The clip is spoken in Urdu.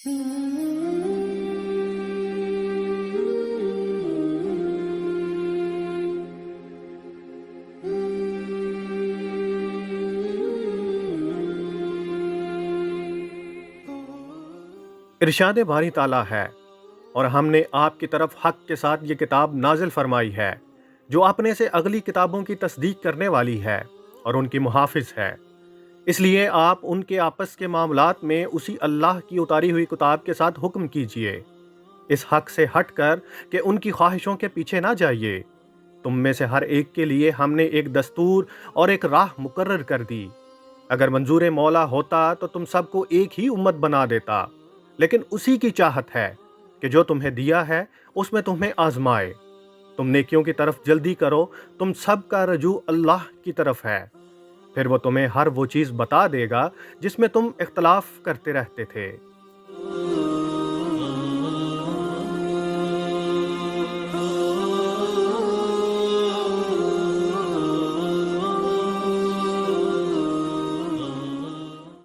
ارشاد باری تعالیٰ ہے، اور ہم نے آپ کی طرف حق کے ساتھ یہ کتاب نازل فرمائی ہے جو اپنے سے اگلی کتابوں کی تصدیق کرنے والی ہے اور ان کی محافظ ہے۔ اس لیے آپ ان کے آپس کے معاملات میں اسی اللہ کی اتاری ہوئی کتاب کے ساتھ حکم کیجئے، اس حق سے ہٹ کر کہ ان کی خواہشوں کے پیچھے نہ جائیے۔ تم میں سے ہر ایک کے لیے ہم نے ایک دستور اور ایک راہ مقرر کر دی۔ اگر منظور مولا ہوتا تو تم سب کو ایک ہی امت بنا دیتا، لیکن اسی کی چاہت ہے کہ جو تمہیں دیا ہے اس میں تمہیں آزمائے۔ تم نیکیوں کی طرف جلدی کرو، تم سب کا رجوع اللہ کی طرف ہے، پھر وہ تمہیں ہر وہ چیز بتا دے گا جس میں تم اختلاف کرتے رہتے تھے۔